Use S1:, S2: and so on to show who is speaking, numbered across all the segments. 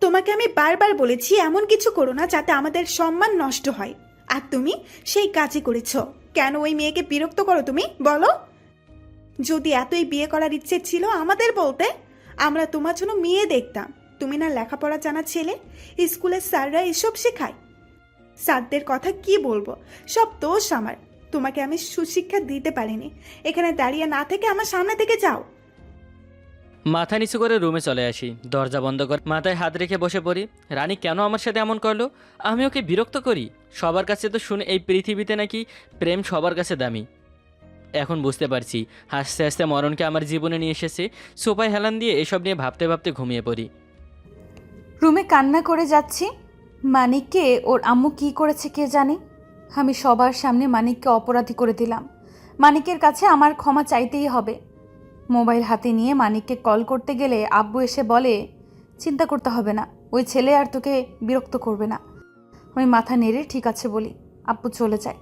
S1: তোমাকে আমি বারবার বলেছি এমন কিছু করো না যাতে আমাদের সম্মান নষ্ট হয়, আর তুমি সেই কাজই করেছো। কেন ওই মেয়েকে বিরক্ত করো তুমি বলো? যদি এতই বিয়ে করার ইচ্ছে ছিল আমাদের বলতে, আমরা তোমার জন্য মেয়ে দেখতাম। তুমি না লেখাপড়া জানা ছেলে, স্কুলের স্যাররা এসব শেখায়। স্যারদের কথা কি বলবো, সব দোষ আমার। তোমাকে আমি সুশিক্ষা দিতে পারিনি। এখানে দাঁড়িয়ে না থেকে আমার সামনে থেকে যাও।
S2: মাথা নিচু করে রুমে চলে আসি, দরজা বন্ধ করে মাথায় হাত রেখে বসে পড়ি। রানী কেন আমার সাথে এমন করলো? আমি ওকে বিরক্ত করি? সবার কাছে তো শুনে এই পৃথিবীতে নাকি প্রেম সবার কাছে দামি। এখন বুঝতে পারছি হাসতে হাসতে মরণকে আমার জীবনে নিয়ে এসেছে। সোফায় হেলান দিয়ে এসব নিয়ে ভাবতে ভাবতে ঘুমিয়ে পড়ি।
S3: রুমে কান্না করে যাচ্ছি। মানিককে ওর আম্মু কি করেছে কে জানে। আমি সবার সামনে মানিককে অপরাধী করে দিলাম। মানিকের কাছে আমার ক্ষমা চাইতেই হবে। মোবাইল হাতে নিয়ে মানিককে কল করতে গেলে আব্বু এসে বলে, চিন্তা করতে হবে না, ওই ছেলে আর তোকে বিরক্ত করবে না। আমি মাথা নেড়ে ঠিক আছে বলি, আব্বু চলে যায়।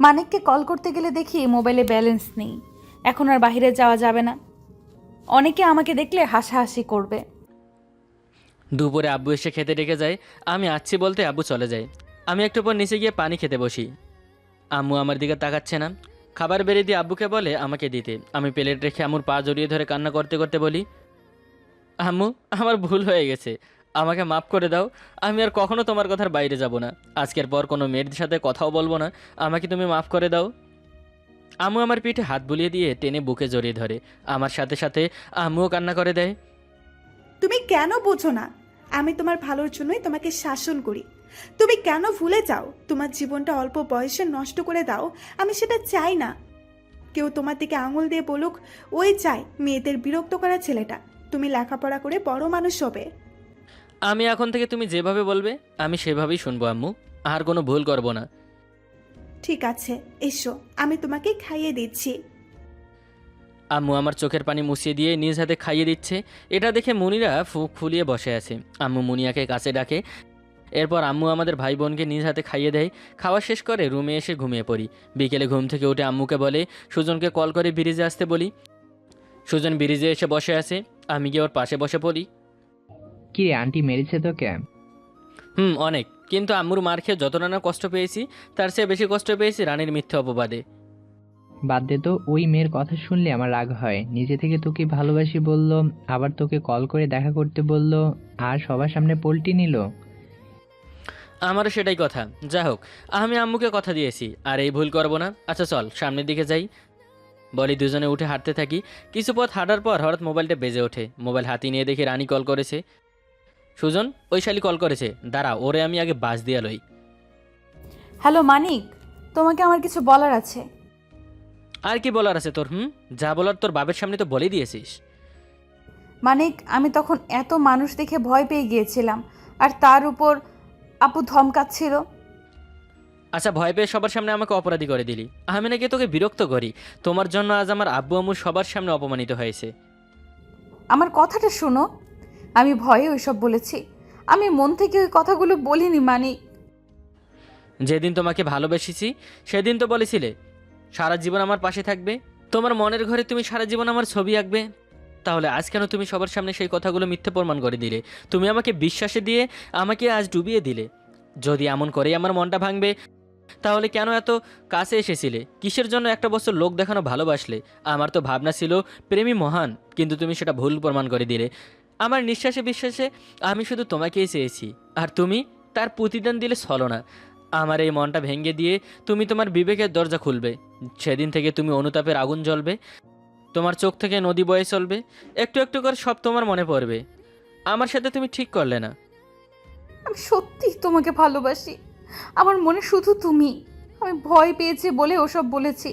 S3: মানিককে কল করতে গেলে দেখি মোবাইলে ব্যালেন্স নেই। এখন আর বাইরে যাওয়া যাবে না, অনেকে আমাকে দেখলে হাসাহাসি করবে।
S2: দুপুরে আব্বু এসে খেতে ডেকে যায়। আমি আসছি বলতে আব্বু চলে যায়। আমি একটু পর নিচে গিয়ে পানি খেতে বসি। আম্মু আমার দিকে তাকাচ্ছে না। খাবার বেড়ে দিয়ে আব্বুকে বলে আমাকে দিতে। আমি প্লেট রেখে আম্মুর পা জড়িয়ে ধরে কান্না করতে করতে বলি, আম্মু আমার ভুল হয়ে গেছে, আমাকে মাফ করে দাও। আমি আর কখনো তোমার কথার বাইরে যাব না। আজকের পর কোনো মেয়ের সাথে কথাও বলবো না। আমাকে তুমি মাফ করে দাও। আম্মু আমার পিঠে হাত বুলিয়ে দিয়ে টেনে বুকে জড়িয়ে ধরে। আমার সাথে সাথে আম্মুও কান্না করে দেয়।
S1: তুমি কেন বোঝো না? আমি তোমার ভালোর জন্যই তোমাকে শাসন করি। তুমি কেন ভুলে যাও? তোমার জীবনটা অল্প বয়সে নষ্ট করে দাও। আমি সেটা চাই না। কেউ তোমার দিকে আঙুল দিয়ে বলুক, ওই চায় মেয়েদের বিরক্ত করা ছেলেটা। তুমি লেখাপড়া করে বড় মানুষ হবে।
S2: আমি এখন থেকে তুমি যেভাবে বলবে আমি সেভাবেই শুনবো আম্মু, আর কোনো ভুল করব না।
S1: ঠিক আছে, এসো, আমি তোমাকে খাইয়ে দিচ্ছি।
S2: আম্মু আমার চোখের পানি মুছিয়ে দিয়ে নিজ হাতে খাইয়ে দিচ্ছে। এটা দেখে মুনিরা ফুক ফুলিয়ে বসে আছে। আম্মু মুনিয়াকে কাছে ডাকে। এরপর আম্মু আমাদের ভাই বোনকে নিজ হাতে খাইয়ে দেয়। খাওয়া শেষ করে রুমে এসে ঘুমিয়ে পড়ি। বিকেলে ঘুম থেকে উঠে আম্মুকে বলে সুজনকে কল করে ব্রিজে আসতে বলি। সুজন ব্রিজে এসে বসে আছে। আমি গিয়ে ওর পাশে বসে পড়ি।
S4: কি রে, আন্টি মেরেছে তোকে?
S2: অনেক, কিন্তু আম্মুর মার খেয়ে যতটা না কষ্ট পেয়েছি তার চেয়ে বেশি কষ্ট পেয়েছি রানীর মিথ্যে অপবাদে।
S4: বাদ দে তো, ওই মেয়ের কথা শুনলে আমার রাগ হয়। নিজে থেকে তোকে ভালোবাসি বললো, আবার তোকে কল করে দেখা করতে বললো, আর সবার সামনে পল্টি নিল।
S2: আমারও সেটাই কথা। যা হোক, আমি আম্মুকে কথা দিয়েছি আর এই ভুল করব না। আচ্ছা চল সামনের দিকে যাই বলি। দুজনে উঠে হাঁটতে থাকি। কিছু পথ হাঁটার পর হঠাৎ মোবাইলটা বেজে ওঠে। মোবাইল হাতি নিয়ে দেখি রানী কল করেছে। সুজন, ওই শালি কল করেছে, দাঁড়া ওরে আমি আগে বাস দিয়ে লই।
S3: হ্যালো মানিক, তোমাকে আমার কিছু বলার আছে।
S2: আর কি বলার আছে তোর? যা বলার তোর বাপের সামনে তো বলে দিয়েছিস।
S3: মানিক, আমি তখন এত মানুষ দেখে ভয় পেয়ে গিয়েছিলাম, আর তার উপর আপু ধমকাচ্ছিল।
S2: আচ্ছা, ভয় পেয়ে সবার সামনে আমাকে অপরাধী করে দিলি। আমি নাকি তোকে বিরক্ত করি? তোমার জন্য আজ আমার আব্বু আম্মু সবার সামনে অপমানিত হয়েছে।
S3: আমার কথাটা শোনো, আমি ভয়ে ওইসব বলেছি, আমি মন থেকে ওই কথাগুলো বলিনি মানিক।
S2: যেদিন তোমাকে ভালোবেসেছি সেদিন তো বলেছিলে সারা জীবন আমার পাশে থাকবে। তোমার মনের ঘরে তুমি সারা জীবন আমার ছবি আঁকবে। তাহলে আজ কেন তুমি সবার সামনে সেই কথাগুলো মিথ্যে প্রমাণ করে দিলে? তুমি আমাকে বিশ্বাসে দিয়ে আমাকে আজ ডুবিয়ে দিলে। যদি এমন করেই আমার মনটা ভাঙবে তাহলে কেন এত কাছে এসেছিলে? কিসের জন্য একটা বছর লোক দেখানো ভালোবাসলে? আমার তো ভাবনা ছিল প্রেমী মহান, কিন্তু তুমি সেটা ভুল প্রমাণ করে দিলে। আমার নিঃশ্বাসে বিশ্বাসে আমি শুধু তোমাকেই চেয়েছি, আর তুমি তার প্রতিদান দিলে ছলনা। আমার এই মনটা ভেঙে দিয়ে তুমি তোমার বিবেকের দরজা খুলবে। সেদিন থেকে তুমি অনুতাপের আগুন জ্বলবে, তোমার চোখ থেকে নদী বয়ে চলবে। একটু একটু করে সব তোমার মনে পড়বে। আমার সাথে তুমি ঠিক করলে না।
S3: আমি সত্যি তোমাকে ভালোবাসি, আমার মনে শুধু তুমি। আমি ভয় পেয়েছি বলে ওসব বলেছি।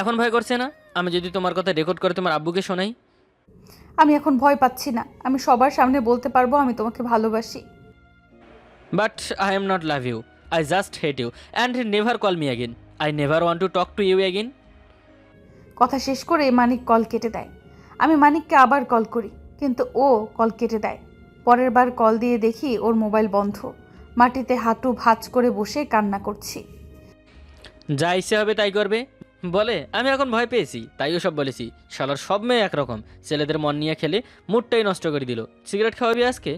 S2: এখন ভয় করছে না? আমি যদি তোমার কথা রেকর্ড করে তোমার আব্বুকে শোনাই?
S3: আমি এখন ভয় পাচ্ছি না, আমি সবার সামনে বলতে পারবো আমি তোমাকে ভালোবাসি।
S2: But I am not love you, I just hate you and never call me again. I never want to talk to you again.
S3: কথা শেষ করে মানিক কল কেটে দেয়। আমি মানিককে আবার কল করি, কিন্তু ও কল কেটে দেয়। পরের বার কল দিয়ে দেখি ওর মোবাইল বন্ধ। মাটিতে হাঁটু ভাঁজ করে বসে কান্না করছি।
S2: যা ইচ্ছে হবে তাই করবে বলে আমি এখন ভয় পেয়েছি, তাইও সব বলেছি। শালার সব মেয়ে একরকম, ছেলেদের মন নিয়ে খেলে মুডটাই নষ্ট করে দিল। সিগারেট খাওয়াবি আজকে?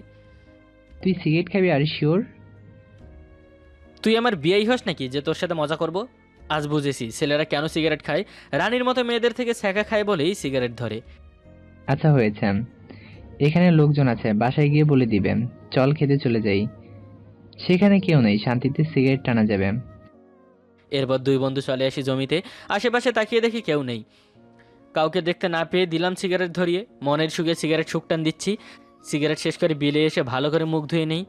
S4: তুই সিগারেট খাবি আর শিওর?
S2: তুই আমার বিয়েই হস নাকি যে তোর সাথে মজা করব? আজ বুঝেছি ছেলেরা কেন সিগারেট খায়। রানীর মতো মেয়েদের থেকে ছ্যাঁকা খায় বলেই সিগারেট ধরে।
S4: আচ্ছা হয়েছে, এখানে লোকজন আছে, বাসায় গিয়ে বলে দিবেন। চল খেতে চলে যাই, সেখানে কেউ নেই, শান্তিতে সিগারেট টানা যাবে।
S2: এরপর দুই বন্ধু চলে আসি জমিতে। আশেপাশে তাকিয়ে দেখি কেউ নেই। কাউকে দেখতে না পেয়ে দিলাম সিগারেট ধরিয়ে। মনের সুখে সিগারেট শুকটান দিচ্ছি। সিগারেট শেষ করে বিলে এসে ভালো করে মুখ ধুয়ে নেই।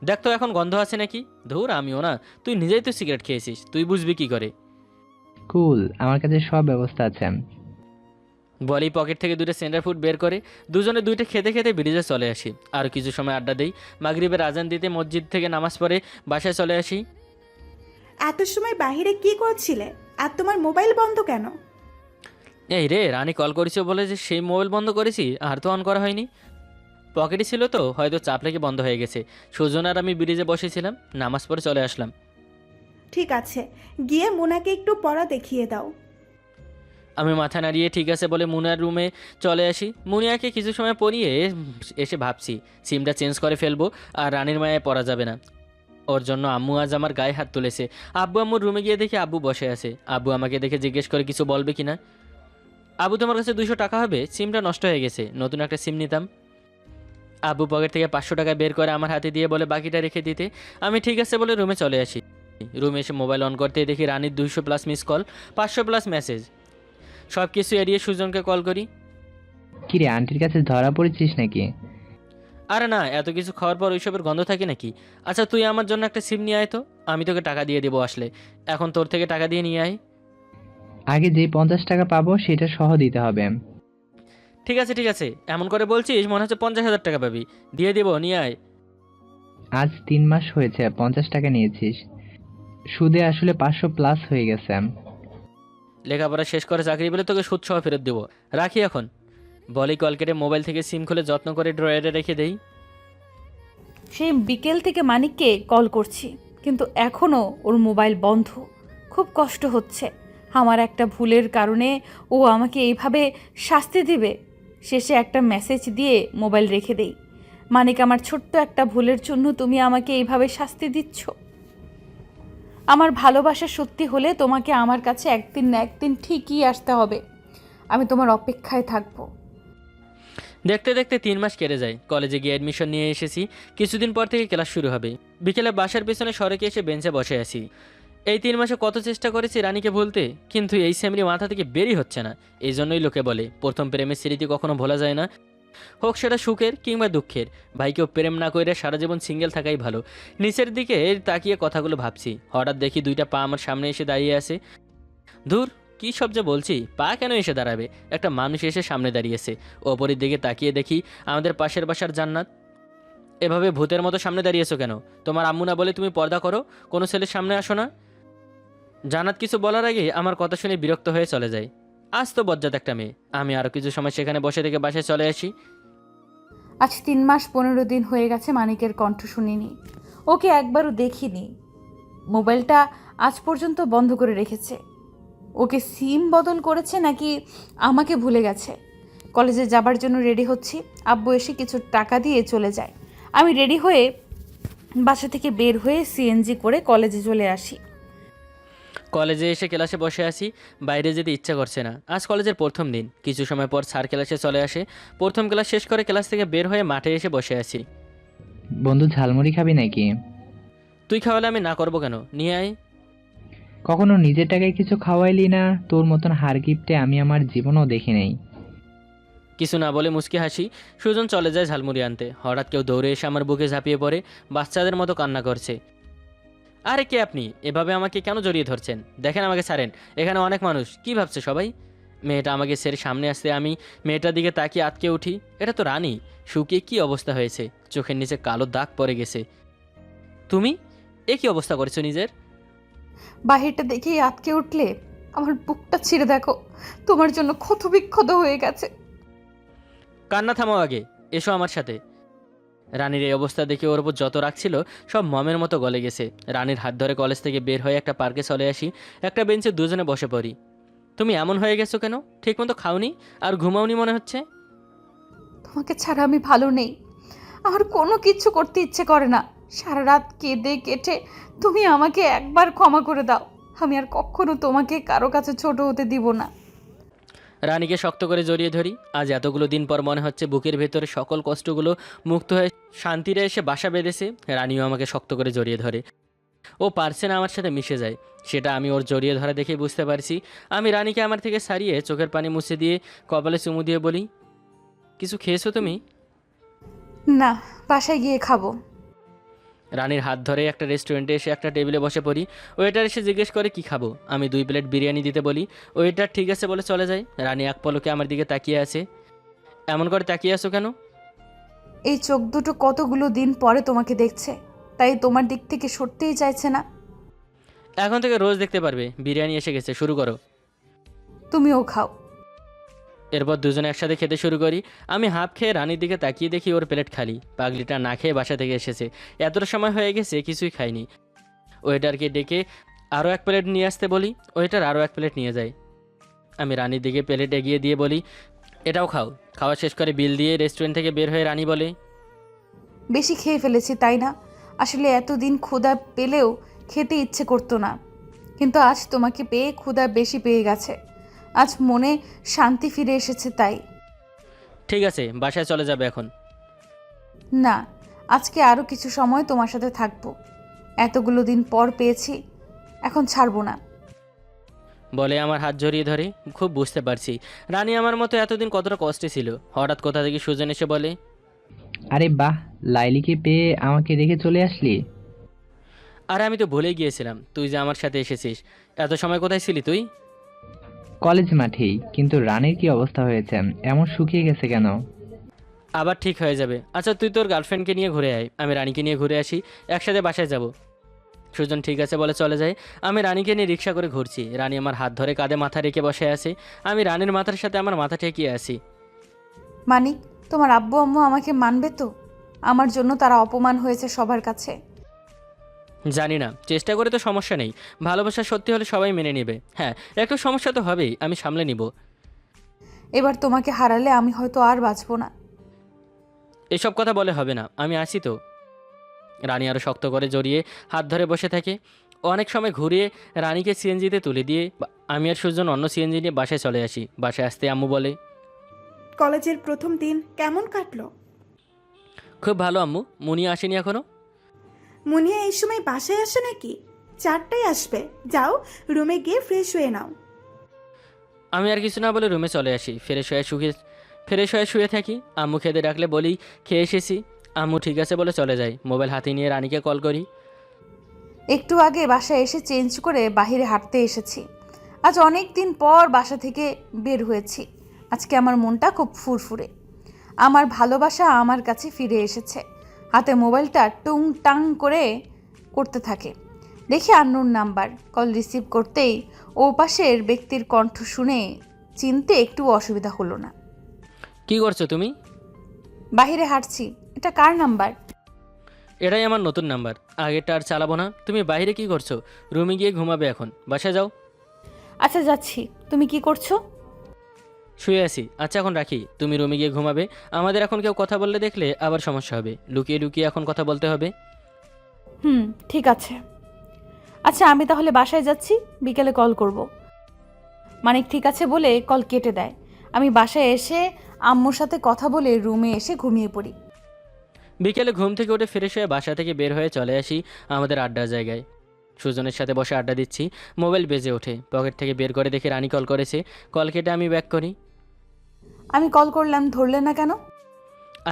S2: দেখ তো এখন গন্ধ আছে নাকি। ধুর, আমিও না, তুই নিজেই তো সিগারেট খেয়েছিস, তুই বুঝবি কি করে।
S4: কুল, আমার কাছে সব ব্যবস্থা আছে।
S2: বলেই পকেট থেকে দুটো সেন্টার ফুড বের করে দুজনে দুইটা খেতে খেতে ব্রিজে চলে আসি। আর কিছু সময় আড্ডা দেই। মাগরিবের আজান দিতে মসজিদ থেকে নামাজ পড়ে বাসায় চলে আসি।
S1: এত সময় বাইরে কি করছিলে? আর তোমার মোবাইল বন্ধ কেন?
S2: এই রে, রানী কল করেছে বলে যে সেই মোবাইল বন্ধ করেছি, আর তো অন করা হয়নি। পকেটে ছিল তো, হয়তো চাপ লেগে বন্ধ হয়ে গেছে। সুজন আর আমি ব্রিজে বসেছিলাম, নামাজ পড়ে চলে আসলাম।
S1: ঠিক আছে, গিয়ে মোনাকে একটু পড়া দেখিয়ে দাও।
S2: আমি মাথা নাড়িয়ে ঠিক আছে বলে মুনার রুমে চলে আসি। মুনিয়াকে কিছু সময় পড়িয়ে এসে ভাবছি সিমটা চেঞ্জ করে ফেলবো, আর রানীর মায়ে পড়া যাবে না। ওর জন্য আম্মু আজ আমার গায়ে হাত তুলেছে। আব্বু আম্মুর রুমে গিয়ে দেখি আব্বু বসে আছে। আব্বু আমাকে দেখে জিজ্ঞেস করে কিছু বলবে কিনা। আব্বু, তোমার কাছে 200 টাকা হবে? সিমটা নষ্ট হয়ে গেছে, নতুন একটা সিম নিতাম। আব্বু পকেট থেকে 500 টাকা বের করে আমার হাতে দিয়ে বলে বাকিটা রেখে দিতে। আমি ঠিক আছে বলে রুমে চলে আসি। রুমে এসে মোবাইল অন করতে দেখি রানীর 200+ মিস কল, 500+ মেসেজ। সব কিছু এড়িয়ে সুজনকে কল করি।
S4: কিরে, আন্টির কাছে ধরা পড়েছিস নাকি?
S2: আরে না, এত কিছু খাওয়ার পর ওইসবের গন্ধ থাকে নাকি। আচ্ছা তুই আমার জন্য একটা সিম নিয়ে আয় তো, আমি তোকে টাকা দিয়ে দেবো আসলে। এখন তোর থেকে টাকা দিয়ে নিয়ে আয়।
S4: আগে যে 50 টাকা পাবো সেটা সহ দিতে হবে।
S2: ঠিক আছে ঠিক আছে, এমন করে বলছিস মনে হচ্ছে 50,000 টাকা পাবি। দিয়ে দেবো, নিয়ে আয়।
S4: আজ 3 মাস হয়েছে 50 টাকা নিয়েছিস, সুদে আসলে 500+ হয়ে গেছে।
S2: লেখাপড়া শেষ করে চাকরি পেলে তোকে সুদ সহ ফেরত দেবো। রাখি এখন। বলেই কল কেটে মোবাইল থেকে সিম খুলে যত্ন করে ড্রয়ারে রেখে দেই।
S3: সেই বিকেল থেকে মানিককে কল করছি, কিন্তু এখনও ওর মোবাইল বন্ধ। খুব কষ্ট হচ্ছে। আমার একটা ভুলের কারণে ও আমাকে এইভাবে শাস্তি দিবে। শেষে একটা মেসেজ দিয়ে মোবাইল রেখে দেই। মানিক, আমার ছোট্ট একটা ভুলের জন্য তুমি আমাকে এইভাবে শাস্তি দিচ্ছ। আমার ভালোবাসা সত্যি হলে তোমাকে আমার কাছে একদিন না একদিন ঠিকই আসতে হবে। আমি তোমার অপেক্ষায় থাকবো।
S2: দেখতে দেখতে 3 মাস কেটে যায়। কলেজে গিয়ে অ্যাডমিশন নিয়ে এসেছি। কিছুদিন পর থেকে ক্লাস শুরু হবে। বিকেলে বাসার পেছনে সড়কে এসে বেঞ্চে বসে আছি। এই 3 মাসে কত চেষ্টা করেছি রানীকে ভুলতে, কিন্তু এই সেমরি মাথা থেকে বেরই হচ্ছে না। এই জন্যই লোকে বলে প্রথম প্রেমের স্মৃতি কখনো ভোলা যায় না, হোক সেটা সুখের কিংবা দুঃখের। ভাইকেও প্রেম না করে সারা জীবন সিঙ্গেল থাকাই ভালো। নিচের দিকে তাকিয়ে কথাগুলো ভাবছি, হঠাৎ দেখি 2টা পা আমার সামনে এসে দাঁড়িয়ে আছে। ধুর, কী সব যে বলছি, পা কেন এসে দাঁড়াবে, একটা মানুষ এসে সামনে দাঁড়িয়েছে। ওপরের দিকে তাকিয়ে দেখি আমাদের পাশের বাসার জান্নাত। এভাবে ভূতের মতো সামনে দাঁড়িয়েছো কেন? তোমার আম্মু না বলে তুমি পর্দা করো, কোনো ছেলের সামনে আসো না? জান্নাত কিছু বলার আগে আমার কথা শুনে বিরক্ত হয়ে চলে যায়। আজ তো বজ্জাত একটা মেয়ে। আমি আরও কিছু সময় সেখানে বসে থেকে বাসায় চলে আসি।
S3: আজ 3 মাস 15 দিন হয়ে গেছে মানিকের কণ্ঠ শুনিনি, ওকে একবারও দেখিনি। মোবাইলটা আজ পর্যন্ত বন্ধ করে রেখেছে। ওকে সিম বদল করেছে নাকি আমাকে ভুলে গেছে। কলেজে যাবার জন্য রেডি হচ্ছি, আব্বু এসে কিছু টাকা দিয়ে চলে যায়। আমি রেডি হয়ে বাসা থেকে বের হয়ে সিএনজি করে কলেজে চলে আসি।
S2: কলেজে এসে ক্লাসে বসে আছি, বাইরে যেতে ইচ্ছা করছে না। আজ কলেজের প্রথম দিন। কিছু সময় পর স্যার ক্লাসে চলে আসে। প্রথম ক্লাস শেষ করে ক্লাস থেকে বের হয়ে মাঠে এসে বসে আছি।
S4: বন্ধু, ঝালমুড়ি খাবি নাকি?
S2: তুই খাওয়ালে আমি না করবো কেন, নিয়ে আয়।
S4: কখনো নিজের টাকায় কিছু খাওয়াইলি না, তোর মতন হার গিফটে আমি আমার জীবনও দেখি নাই।
S2: কিছু না বলে মুচকি হাসি। সুজন চলে যায় ঝালমুড়ি আনতে। হঠাৎ কেউ দৌড়ে এসে আমার বুকে ঝাঁপিয়ে পড়ে, বাচ্চাদের মতো কান্না করছে। আরে কে আপনি? এভাবে আমাকে কেন জড়িয়ে ধরছেন? দেখেন আমাকে ছাড়েন, এখানে অনেক মানুষ। কি ভাবছে সবাই? মেয়েটা আমাকে ছেড়ে সামনে আসতে আমি মেয়েটার দিকে তাকিয়ে আটকে উঠি। এটা তো রানী। শুকিয়ে কি অবস্থা হয়েছে, চোখের নিচে কালো দাগ পড়ে গেছে। তুমি এ কি অবস্থা করেছো নিজের?
S3: বাহিরটা দেখেই আটকে উঠলে? আমার বুকটা ছিঁড়ে দেখো, তোমার জন্য ক্ষত বিক্ষত হয়ে গেছে।
S2: কান্না থামাও আগে, এসো আমার সাথে। রানীর এই অবস্থা দেখে ওর উপর যত রাখছিল সব মমের মতো গলে গেছে। রানীর হাত ধরে কলেজ থেকে বের হয়ে একটা পার্কে চলে আসি। একটা বেঞ্চে দুজনে বসে পড়ি। তুমি এমন হয়ে গেছো কেন? ঠিকমতো খাওনি আর ঘুমাওনি মনে হচ্ছে।
S3: তোমাকে ছাড়া আমি ভালো নেই। আমার কোনো কিচ্ছু করতে ইচ্ছে করে না। সারা রাত কেঁদে কেটে তুমি আমাকে একবার ক্ষমা করে দাও। আমি আর কখনো তোমাকে কারো কাছে ছোট হতে দিব না।
S2: রানীকে শক্ত করে জড়িয়ে ধরি। আজ এতগুলো দিন পর মনে হচ্ছে বুকের ভেতরে সকল কষ্টগুলো মুক্ত হয়ে শান্তিরে এসে বাসা বেঁধেছে। রানীও আমাকে শক্ত করে জড়িয়ে ধরে। ও পারছে না আমার সাথে মিশে যায়, সেটা আমি ওর জড়িয়ে ধরা দেখে বুঝতে পারছি। আমি রানীকে আমার থেকে সারিয়ে চোখের পানি মুছে দিয়ে কপালে চুমু দিয়ে বলি, কিছু খেয়েছো তুমি?
S3: না, বাসায় গিয়ে খাবো।
S2: রানীর হাত ধরে একটা রেস্টুরেন্টে এসে একটা টেবিলে বসে পড়ি। ওয়েটার এসে জিজ্ঞেস করে কি খাবো। আমি 2 প্লেট বিরিয়ানি দিতে বলি। ওয়েটার ঠিক আছে বলে চলে যায়। রানী এক পলকে আমার দিকে তাকিয়ে আছে। এমন করে তাকিয়ে আছো কেন?
S3: এই চোখ দুটো কতগুলো দিন পরে তোমাকে দেখছে, তাই তোমার দিক থেকে সরতেই চাইছে না।
S2: এখন থেকে রোজ দেখতে পারবে। বিরিয়ানি এসে গেছে, শুরু করো।
S3: তুমিও খাও।
S2: এরপর দুজনে একসাথে খেতে শুরু করি। আমি হাফ খেয়ে রানীর দিকে তাকিয়ে দেখি ওর প্লেট খালি। পাগলিটা না খেয়ে বাসা থেকে এসেছে, এতটা সময় হয়ে গেছে কিছুই খায়নি। ওয়েটারকে ডেকে আরও 1 প্লেট নিয়ে আসতে বলি। ওয়েটার আরও 1 প্লেট নিয়ে যায়। আমি রানীর দিকে প্লেট এগিয়ে দিয়ে বলি, এটাও খাও। খাওয়া শেষ করে বিল দিয়ে রেস্টুরেন্ট থেকে বের হয়ে রানী বলে,
S3: বেশি খেয়ে ফেলেছি তাই না? আসলে এতদিন ক্ষুধা পেলেও খেতে ইচ্ছে করতো না, কিন্তু আজ তোমাকে পেয়ে ক্ষুধা বেশি পেয়ে গেছে। আজ মনে শান্তি ফিরে এসেছে তাই।
S2: ঠিক আছে, বাসায় চলে যাবে এখন।
S3: না, আজকে আরও কিছু সময় তোমার সাথে থাকবো। এতগুলো দিন পর পেয়েছি, এখন ছাড়বো না।
S2: বলে আমার হাত জড়িয়ে ধরে। খুব বুঝতে পারছি রানী আমার মতো এতদিন কতটা কষ্টে ছিল। হঠাৎ কোথা থেকে সুজন এসে বলে,
S4: আরে বাহ, লাইলিকে পেয়ে আমাকে রেখে চলে আসলি?
S2: আরে আমি তো ভুলে গিয়েছিলাম তুই যে আমার সাথে এসেছিস। এত সময় কোথায় ছিলি তুই?
S4: কলেজ মাঠেই। কিন্তু রানীর কি অবস্থা হয়েছে, এমন শুকিয়ে গেছে কেন?
S2: আবার ঠিক হয়ে যাবে। আচ্ছা তুই তোর গার্লফ্রেন্ডকে নিয়ে ঘুরে আয়, আমি রানীকে নিয়ে ঘুরে আসি, একসাথে বাসায় যাব। সুজন ঠিক আছে বলে চলে যায়। আমি রানীকে নিয়ে রিক্সা করে ঘুরছি। রানী আমার হাত ধরে কাঁধে মাথা রেখে বসে আছে। আমি রানীর মাথার সাথে আমার মাথা ঠেকিয়ে আছি।
S3: মানিক, তোমার আব্বু আম্মু আমাকে মানবে তো? আমার জন্য তারা অপমান হয়েছে সবার কাছে।
S2: জানি না, চেষ্টা করে তো সমস্যা নেই। ভালোবাসা সত্যি হলে সবাই মেনে নেবে। হ্যাঁ, একটু সমস্যা তো হবেই, আমি সামলে নিব।
S3: এবার তোমাকে হারালে আমি হয়তো আর বাঁচবো না।
S2: এসব কথা বলে হবে না, আমি আছি তো। রানী আরও শক্ত করে জড়িয়ে হাত ধরে বসে থাকে। অনেক সময় ঘুরিয়ে রানীকে সিএনজিতে তুলে দিয়ে আমি আর সুজন অন্য সিএনজি নিয়ে বাসায় চলে আসি। বাসায় আসতে আম্মু বলে,
S1: কলেজের প্রথম দিন কেমন কাটলো?
S2: খুব ভালো আম্মু। মুনিয়া আসেনি এখনো?
S1: মুনিয়া এই সময় বাসায় আসে নাকি? 4টায় আসবে। যাও, রুমে গিয়ে ফ্রেশ হয়ে নাও।
S2: আমি আর কিছু না বলে রুমে চলে আসি। ফ্রেশ হয়ে শুয়ে থাকি। আম্মু খেতে ডাকলে বলি খেয়ে এসেছি। আম্মু ঠিক আছে বলে চলে যায়। মোবাইল হাতে নিয়ে রানীকে কল করি।
S3: একটু আগে বাসায় এসে চেঞ্জ করে বাইরে হাঁটতে এসেছি। আজ অনেক দিন পর বাসা থেকে বের হয়েছি। আজকে আমার মনটা খুব ফুরফুরে। আমার ভালোবাসা আমার কাছে ফিরে এসেছে। হাতে মোবাইলটা টুং টাং করে করতে থাকে। দেখি আন্নোন নাম্বার। কল রিসিভ করতেই ও পাশের ব্যক্তির কণ্ঠ শুনে চিনতে একটু অসুবিধা হলো না।
S2: কি করছো তুমি?
S3: বাইরে হাঁটছি। এটা কার নাম্বার?
S2: এটাই আমার নতুন নাম্বার, আগেরটা আর চালাবো না। তুমি বাইরে কি করছো? রুমে গিয়ে ঘুমাবে এখন, বাসায় যাও।
S3: আচ্ছা যাচ্ছি। তুমি কি করছো?
S2: শুয়ে আছি। আচ্ছা এখন রাখি, তুমি রুমে গিয়ে ঘুমাবে। আমাদের এখন কেউ কথা বললে দেখলে আবার সমস্যা হবে। লুকিয়ে লুকিয়ে এখন কথা বলতে হবে।
S3: ঠিক আছে। আচ্ছা আমি তাহলে বাসায় যাচ্ছি, বিকেলে কল করব। মানিক ঠিক আছে বলে কল কেটে দেয়। আমি বাসায় এসে আম্মুর সাথে কথা বলে রুমে এসে ঘুমিয়ে পড়ি।
S2: বিকেলে ঘুম থেকে উঠে ফ্রেশ হয়ে বাসা থেকে বের হয়ে চলে আসি আমাদের আড্ডার জায়গায়। সুজনের সাথে বসে আড্ডা দিচ্ছি। মোবাইল বেজে ওঠে। পকেট থেকে বের করে দেখি রানী কল করেছে। কল কেটে আমি ব্যাক করি।
S3: আমি কল করলাম, ধরলে না কেন?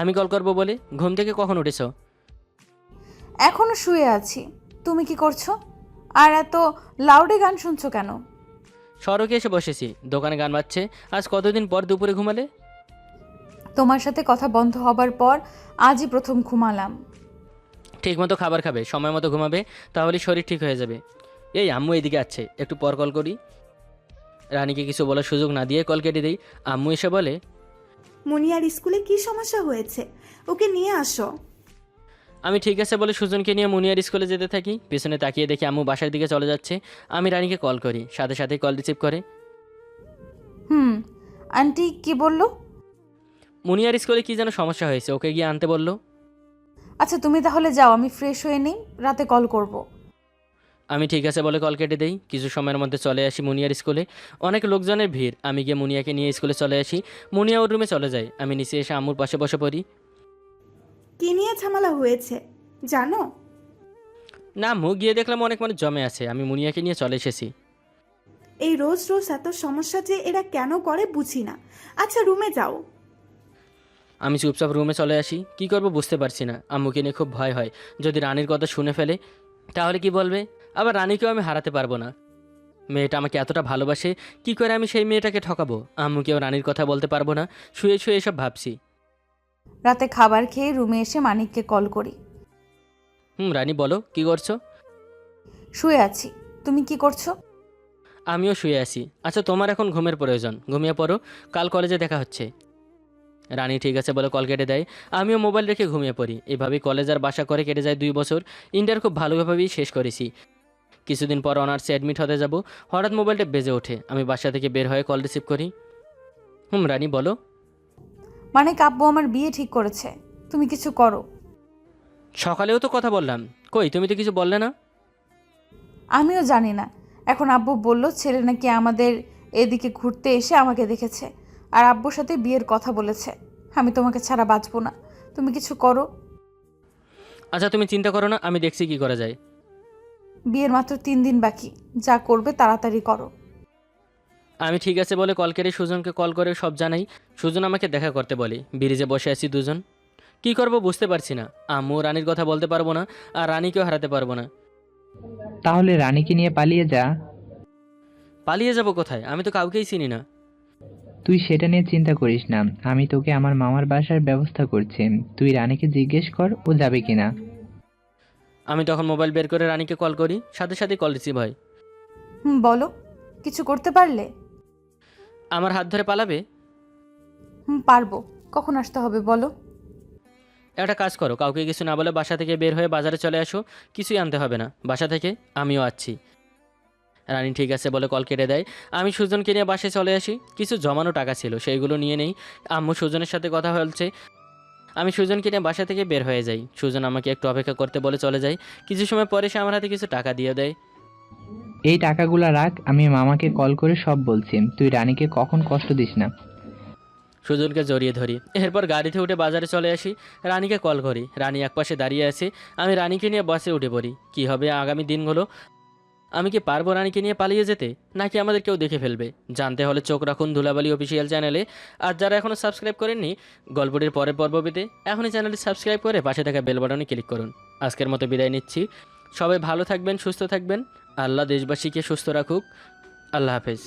S2: আমি কল করবো বলে? ঘুম থেকে কখন উঠেছো?
S3: এখনো শুয়ে আছি। তুমি কি করছো? আর এত লাউডে গান শুনছো কেন?
S2: সড়কে এসে বসেছি, দোকানে গান বাজছে। আজ কতদিন পর দুপুরে ঘুমালে?
S3: তোমার সাথে কথা বন্ধ হবার পর আজই প্রথম ঘুমালাম।
S2: ঠিক মতো খাবার খাবে, সময় মতো ঘুমাবে, তাহলে শরীর ঠিক হয়ে যাবে। এই আম্মু এদিকে আসছে, একটু পর কল করি। রানীকে কিছু বলার সুযোগ না দিয়ে কল কেটে দিই। আম্মু এসে বলে,
S1: মুনিয়ার স্কুলে কি সমস্যা হয়েছে? ওকে নিয়ে আসো।
S2: আমি ঠিক আছে বলে সুজনকে নিয়ে মুনিয়ার স্কুলে যেতে থাকি। পিছনে তাকিয়ে দেখি আম্মু বাসার দিকে চলে যাচ্ছে। আমি রানীকে কল করি, সাথে সাথে কল রিসিভ করে।
S3: আন্টি কি বললো?
S2: মুনিয়ার স্কুলে কি যেন সমস্যা হয়েছে, ওকে গিয়ে আনতে বললো।
S3: আচ্ছা তুমি তাহলে যাও, আমি ফ্রেশ হয়ে নিই, রাতে কল করব।
S2: আমি ঠিক আছে বলে কল কেটে দেই। কিছু সময়ের মধ্যে চলে আসি মুনিয়ার স্কুলে। অনেক লোকজনের ভিড়। আমি গিয়ে মুনিয়াকে নিয়ে স্কুলে চলে আসি। মুনিয়া ওর রুমে চলে যায়। আমি নিচে এসে আম্মুর পাশে বসে পড়ি।
S1: কি নিয়ে ঝামেলা হয়েছে জানো?
S2: না আম্মু, গিয়ে দেখলাম অনেক মানুষ জমে আছে। আমি মুনিয়াকে নিয়ে চলে এসেছি।
S1: এই রোজ রোজ এত সমস্যা যে এরা কেন করে বুঝি না। আচ্ছা রুমে যাও।
S2: আমি চুপচাপ রুমে চলে আসি। কি করব বুঝতে পারছি না। আম্মুকে নিয়ে খুব ভয় হয়। যদি রানীর কথা শুনে ফেলে তাহলে কি বলবে? আবার রানীকেও আমি হারাতে পারবো না। মেয়েটা আমাকে এতটা ভালোবাসে, কি করে আমি সেই মেয়েটাকে ঠকাবো? আম্মুকেও রানীর কথা বলতে পারবো না। শুয়ে শুয়ে এসব ভাবছি।
S3: রাতে খাবার খেয়ে রুমে এসে মানিককে কল করি।
S2: রানী বলো, কি করছো?
S3: শুয়ে আছি, তুমি কি করছো?
S2: আমিও শুয়ে আছি। আচ্ছা তোমার এখন ঘুমের প্রয়োজন, ঘুমিয়ে পড়ো। কাল কলেজে দেখা হচ্ছে। রানী ঠিক আছে বলে কল কেটে দেয়। আমিও মোবাইল রেখে ঘুমিয়ে পড়ি। এভাবেই কলেজ আর বাসা করে কেটে যায় 2 বছর। ইন্টার খুব ভালোভাবেই শেষ করেছি। কিছুদিন পর অনার্সে অ্যাডমিট হতে যাব। হঠাৎ মোবাইলটা বেজে ওঠে। আমি বাসা থেকে বের হয়ে কল রিসিভ করি। রানী বলো।
S3: মানিক, আব্বু আমার বিয়ে ঠিক করেছে, তুমি কিছু করো।
S2: সকালেও তো কথা বললাম, কই তুমি তো কিছু বললে না।
S3: আমিও জানি না। এখন আব্বু বলল ছেলে নাকি আমাদের এদিকে ঘুরতে এসে আমাকে দেখেছে আর আব্বুর সাথে বিয়ের কথা বলেছে। আমি তোমাকে ছাড়া বাঁচবো না, তুমি কিছু করো।
S2: আচ্ছা তুমি চিন্তা করো না, আমি দেখছি কি করা যায়।
S3: বিয়ের মাত্র 3 দিন বাকি, যা করবে তাড়াতাড়ি করো।
S2: আমি ঠিক আছে বলে কল কেটে সুজনকে কল করে সব জানাই। সুজন আমাকে দেখা করতে বলে। ব্রিজে বসে আছি দুজন। কি করব বুঝতে পারছি না। আম্মু রানীর কথা বলতে পারবো না, আর রানীকেও হারাতে পারবো না।
S4: তাহলে রানীকে নিয়ে পালিয়ে যা।
S2: পালিয়ে যাব কোথায়? আমি তো কাউকেই চিনি না।
S4: তুই সেটা নিয়ে চিন্তা করিস না, আমি তোকে আমার মামার বাসার ব্যবস্থা করছি। তুই রানীকে জিজ্ঞেস কর ও যাবে কিনা।
S2: আমি তখন মোবাইল বের করে রানীকে কল করি। সাথে সাথে কল রিসিভ হয়।
S3: বলো, কিছু করতে পারলে?
S2: আমার হাত ধরে পালাবে?
S3: পারবো। কখন আসতে হবে বলো?
S2: একটা কাজ করো, কাউকে কিছু না বলে বাসা থেকে বের হয়ে বাজারে চলে আসো। কিছুই আনতে হবে না বাসা থেকে, আমিও আসছি। রানী ঠিক আছে বলে কল কেটে দেয়। আমি সুজনকে নিয়ে বাসায় চলে আসি। কিছু জমানো টাকা ছিল, সেইগুলো নিয়ে নেই। আম্মু সুজনের সাথে কথা বলছে। আমি সুজনকে নিয়ে বাসা থেকে বের হয়ে যাই। সুজন আমাকে একটু অপেক্ষা করতে বলে চলে যায়। কিছু সময় পরে সে আমার হাতে কিছু টাকা দিয়ে দেয়।
S4: এই টাকাগুলা রাখ, আমি মামাকে কল করে সব বলছি। তুই রানীকে কখন কষ্ট দিস না।
S2: সুজনকে জড়িয়ে ধরি। এরপর গাড়িতে উঠে বাজারে চলে আসি। রানীকে কল করি। রানী একপাশে দাঁড়িয়ে আছে। আমি রানীকে নিয়ে বাসে উঠে পড়ি। কী হবে আগামী দিনগুলো? আমি কি পারবো রানীকে নিয়ে পালিয়ে যেতে, নাকি আমাদের কেউ দেখে ফেলবে? জানতে হলে চোখ রাখুন ধুলাবালি অফিসিয়াল চ্যানেলে। আর যারা এখনও সাবস্ক্রাইব করেননি গল্পটির পরের পর্ব পেতে এখনই চ্যানেলটি সাবস্ক্রাইব করে পাশে থাকা বেল বাটনে ক্লিক করুন। আজকের মতো বিদায় নিচ্ছি। সবাই ভালো থাকবেন, সুস্থ থাকবেন। আল্লাহ দেশবাসীকে সুস্থ রাখুক। আল্লাহ হাফেজ।